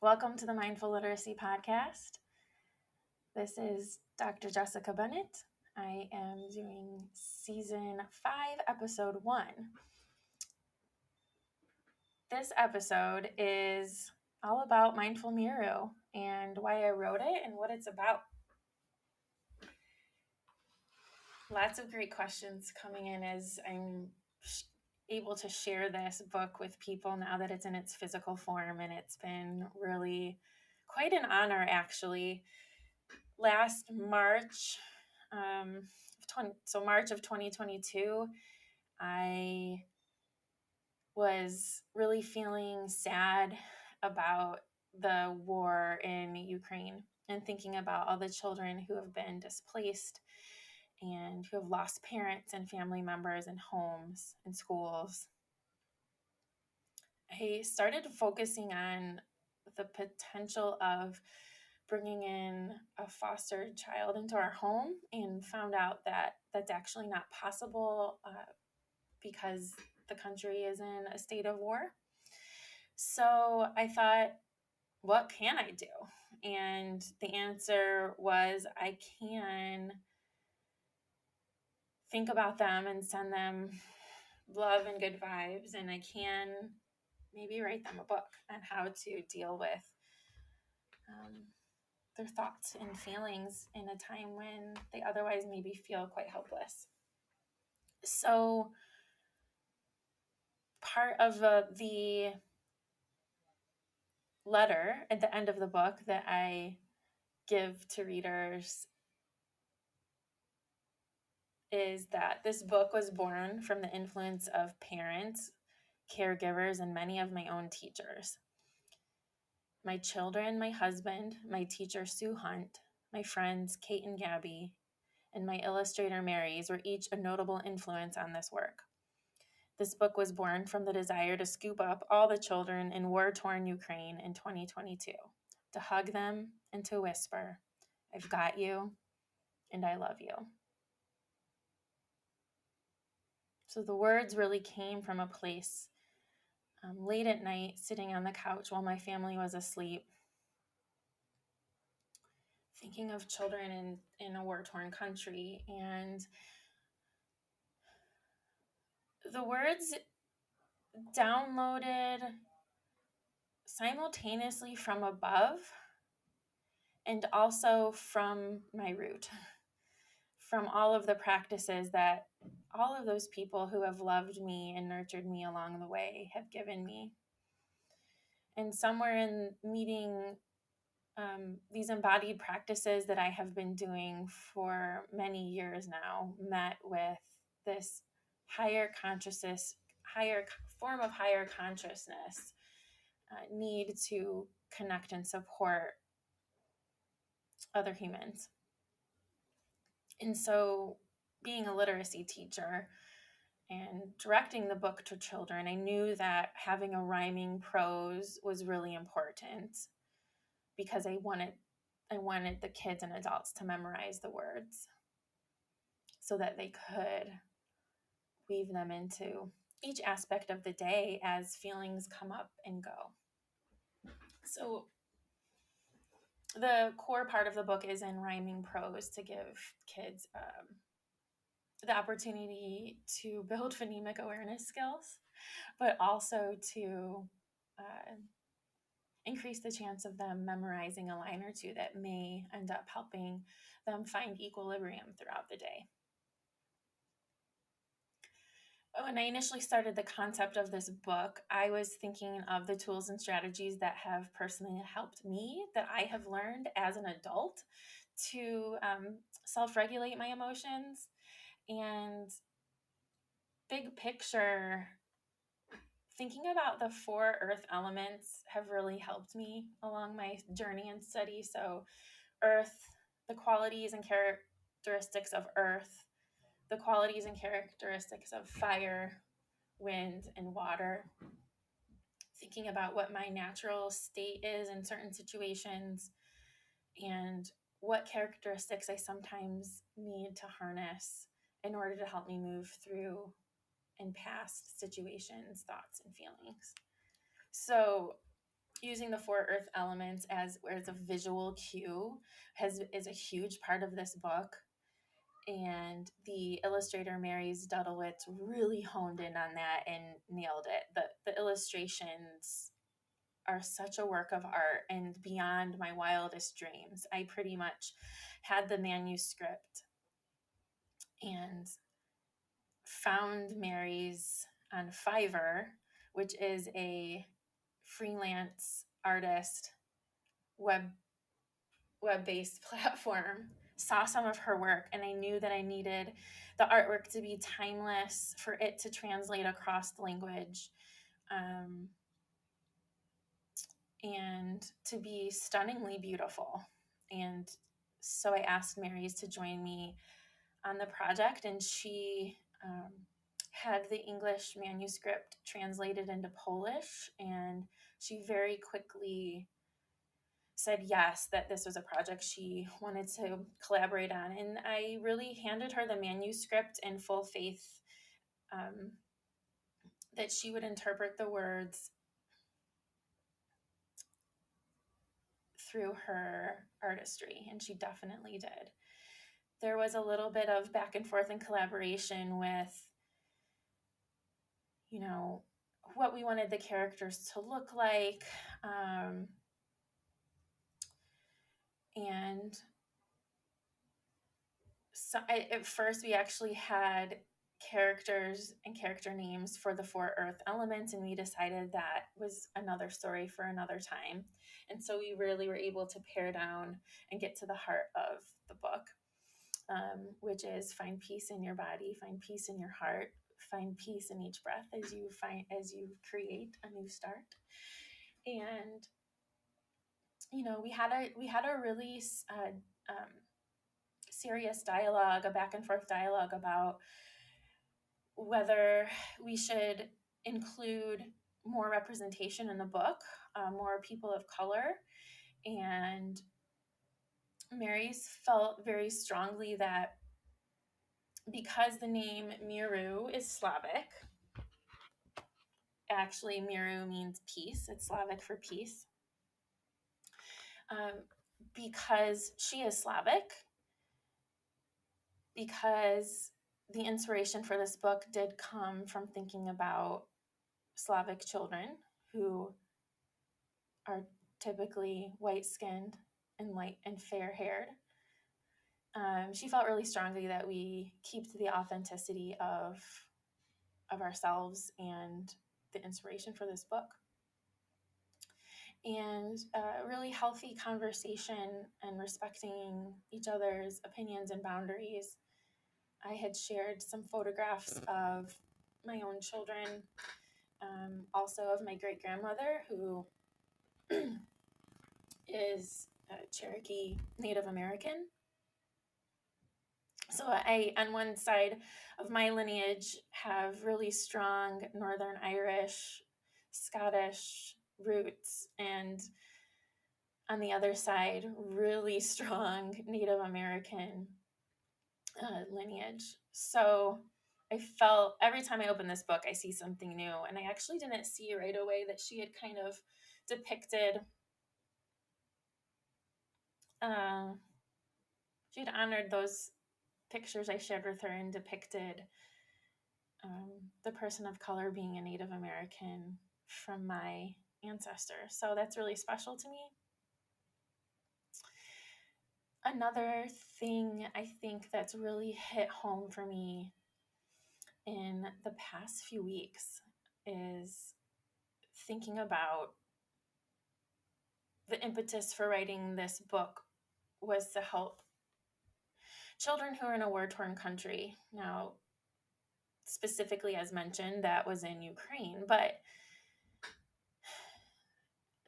Welcome to the Mindful Literacy Podcast. This is Dr. Jessica Bennett. I am doing Season 5, Episode 1. This episode is all about Mindful Miru and why I wrote it and what it's about. Lots of great questions coming in as I'm able to share this book with people now that it's in its physical form, and it's been really quite an honor, actually. Last March, March of 2022, I was really feeling sad about the war in Ukraine and thinking about all the children who have been displaced and who have lost parents and family members and homes and schools. I started focusing on the potential of bringing in a foster child into our home and found out that that's actually not possible because the country is in a state of war. So I thought, what can I do? And the answer was I can think about them and send them love and good vibes, and I can maybe write them a book on how to deal with their thoughts and feelings in a time when they otherwise maybe feel quite helpless. So part of the letter at the end of the book that I give to readers is that this book was born from the influence of parents, caregivers, and many of my own teachers. My children, my husband, my teacher Sue Hunt, my friends Kate and Gabby, and my illustrator Mary's were each a notable influence on this work. This book was born from the desire to scoop up all the children in war-torn Ukraine in 2022, to hug them and to whisper, "I've got you, and I love you." So the words really came from a place late at night, sitting on the couch while my family was asleep, thinking of children in a war-torn country. And the words downloaded simultaneously from above and also from my root, from all of the practices that all of those people who have loved me and nurtured me along the way have given me. And somewhere in meeting these embodied practices that I have been doing for many years now, met with this higher consciousness, higher form of higher consciousness, need to connect and support other humans. And so being a literacy teacher and directing the book to children, I knew that having a rhyming prose was really important because I wanted the kids and adults to memorize the words so that they could weave them into each aspect of the day as feelings come up and go. So the core part of the book is in rhyming prose to give kids the opportunity to build phonemic awareness skills, but also to increase the chance of them memorizing a line or two that may end up helping them find equilibrium throughout the day. When I initially started the concept of this book, I was thinking of the tools and strategies that have personally helped me, that I have learned as an adult to self-regulate my emotions. And big picture, thinking about the 4 earth elements have really helped me along my journey and study. So earth, the qualities and characteristics of earth, the qualities and characteristics of fire, wind, and water. Thinking about what my natural state is in certain situations and what characteristics I sometimes need to harness in order to help me move through and past situations, thoughts, and feelings. So using the four earth elements as a visual cue is a huge part of this book. And the illustrator Maryś Dudelewicz really honed in on that and nailed it. The illustrations are such a work of art and beyond my wildest dreams. I pretty much had the manuscript and found Mary's on Fiverr, which is a freelance artist web-based platform, saw some of her work, and I knew that I needed the artwork to be timeless, for it to translate across the language, and to be stunningly beautiful. And so I asked Mary's to join me on the project, and she had the English manuscript translated into Polish, and she very quickly said yes, that this was a project she wanted to collaborate on. And I really handed her the manuscript in full faith that she would interpret the words through her artistry, and she definitely did. There was a little bit of back and forth and collaboration with, you know, what we wanted the characters to look like. And so at first we actually had characters and character names for the four earth elements, and we decided that was another story for another time. And so we really were able to pare down and get to the heart of the book, which is find peace in your body, find peace in your heart, find peace in each breath as you create a new start. And you know, we had a really serious dialogue, a back and forth dialogue about whether we should include more representation in the book, more people of color. And Mary's felt very strongly that because the name Miru is Slavic, actually Miru means peace, it's Slavic for peace, because she is Slavic, because the inspiration for this book did come from thinking about Slavic children who are typically white-skinned and light and fair-haired. She felt really strongly that we keep to the authenticity of ourselves and the inspiration for this book. And really healthy conversation and respecting each other's opinions and boundaries. I had shared some photographs of my own children, also of my great-grandmother, who is a Cherokee Native American. So I, on one side of my lineage, have really strong Northern Irish, Scottish roots, and on the other side, really strong Native American lineage. So I felt every time I open this book, I see something new. And I actually didn't see right away that she had kind of depicted, she had honored those pictures I shared with her and depicted the person of color being a Native American from my ancestors. So that's really special to me. Another thing I think that's really hit home for me in the past few weeks is thinking about the impetus for writing this book was to help children who are in a war-torn country. Now, specifically, as mentioned, that was in Ukraine, but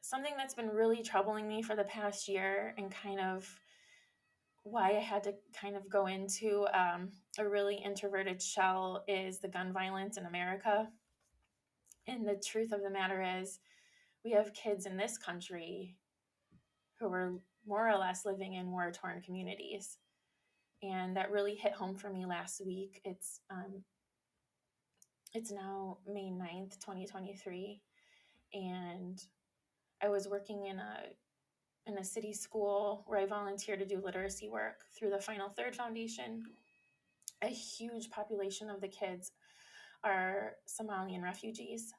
something that's been really troubling me for the past year, and kind of why I had to kind of go into a really introverted shell, is the gun violence in America. And the truth of the matter is, we have kids in this country who are more or less living in war-torn communities. And that really hit home for me last week. It's now May 9th, 2023. And I was working in a city school where I volunteer to do literacy work through the Final Third Foundation. A huge population of the kids are Somalian refugees.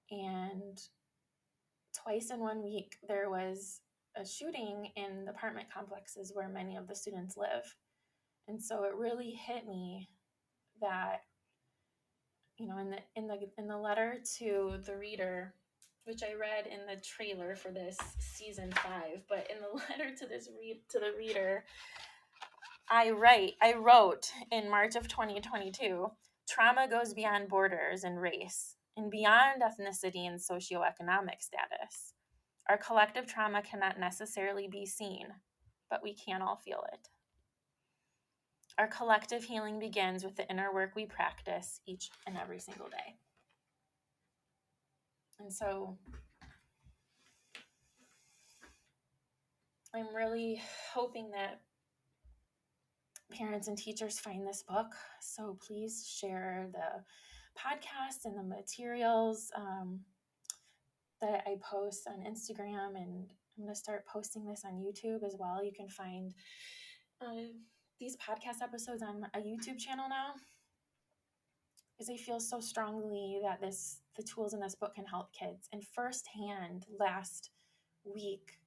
And twice in 1 week, there was a shooting in the apartment complexes where many of the students live. And so it really hit me that, you know, in the letter to the reader, which I read in the trailer for this season 5, but in the letter to the reader, I wrote in March of 2022, trauma goes beyond borders and race and beyond ethnicity and socioeconomic status. Our collective trauma cannot necessarily be seen, but we can all feel it. Our collective healing begins with the inner work we practice each and every single day. And so I'm really hoping that parents and teachers find this book. So please share the podcast and the materials that I post on Instagram, and I'm going to start posting this on YouTube as well. You can find these podcast episodes on a YouTube channel now, because I feel so strongly that the tools in this book can help kids. And firsthand, last week,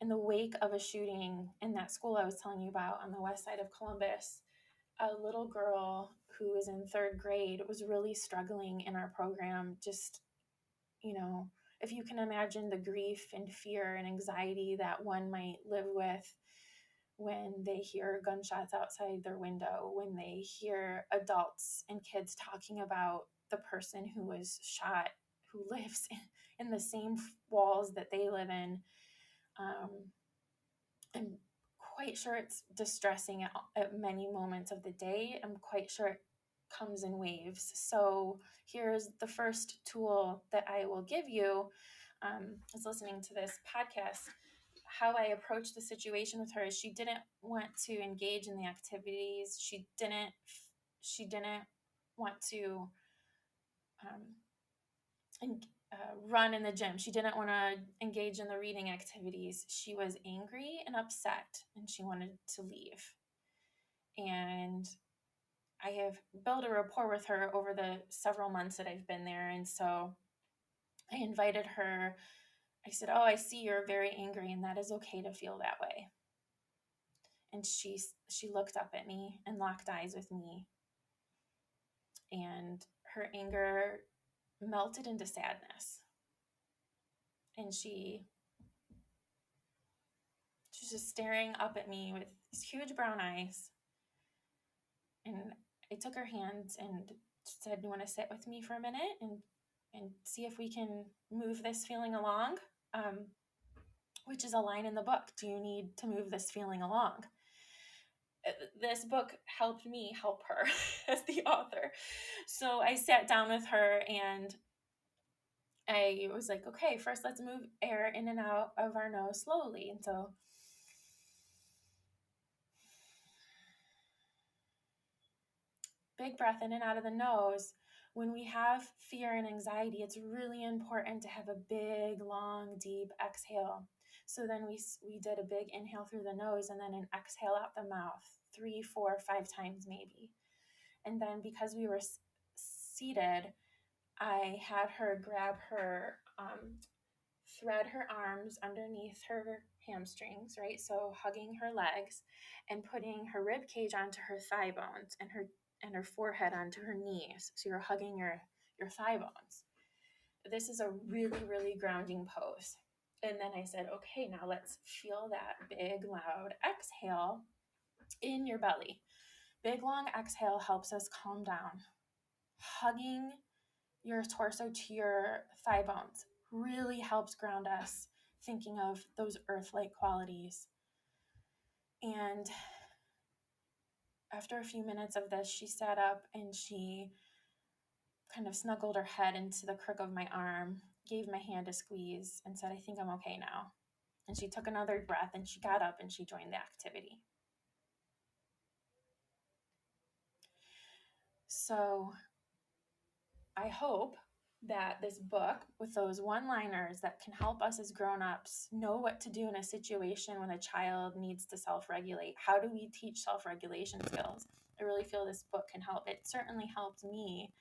in the wake of a shooting in that school I was telling you about on the west side of Columbus, a little girl who was in 3rd grade was really struggling in our program. Just, you know, if you can imagine the grief and fear and anxiety that one might live with when they hear gunshots outside their window, when they hear adults and kids talking about the person who was shot, who lives in the same walls that they live in. I'm quite sure it's distressing at many moments of the day. I'm quite sure it comes in waves. So here's the first tool that I will give you. As listening to this podcast, how I approached the situation with her is she didn't want to engage in the activities. She didn't want to run in the gym. She didn't want to engage in the reading activities. She was angry and upset, and she wanted to leave. And I have built a rapport with her over the several months that I've been there. And so I invited her. I said, "Oh, I see you're very angry, and that is okay to feel that way." And she looked up at me and locked eyes with me. And her anger melted into sadness. And she was just staring up at me with these huge brown eyes. And I took her hand and said, "You want to sit with me for a minute and see if we can move this feeling along?" Which is a line in the book. Do you need to move this feeling along? This book helped me help her as the author. So I sat down with her and I was like, "Okay, first let's move air in and out of our nose slowly." And so big breath in and out of the nose. When we have fear and anxiety, it's really important to have a big, long, deep exhale. So then we did a big inhale through the nose and then an exhale out the mouth, 3, 4, 5 times maybe. And then because we were seated, I had her grab her, thread her arms underneath her hamstrings, right? So hugging her legs and putting her rib cage onto her thigh bones and her forehead onto her knees. So you're hugging your thigh bones. This is a really, really grounding pose. And then I said, "Okay, now let's feel that big, loud exhale in your belly." Big, long exhale helps us calm down. Hugging your torso to your thigh bones really helps ground us, thinking of those earth-like qualities. And after a few minutes of this, she sat up and she kind of snuggled her head into the crook of my arm, gave my hand a squeeze, and said, "I think I'm okay now." And she took another breath and she got up and she joined the activity. So I hope that this book with those one-liners that can help us as grown-ups know what to do in a situation when a child needs to self-regulate. How do we teach self-regulation skills? I really feel this book can help. It certainly helped me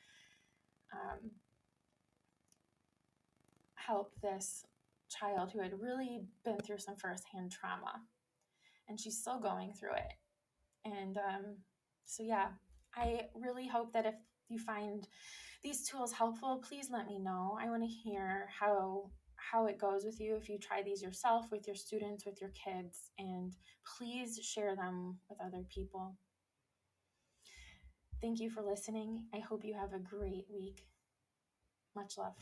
help this child who had really been through some firsthand trauma, and she's still going through it. And so yeah, I really hope that if you find these tools helpful, please let me know. I want to hear how it goes with you if you try these yourself, with your students, with your kids, and please share them with other people. Thank you for listening. I hope you have a great week. Much love.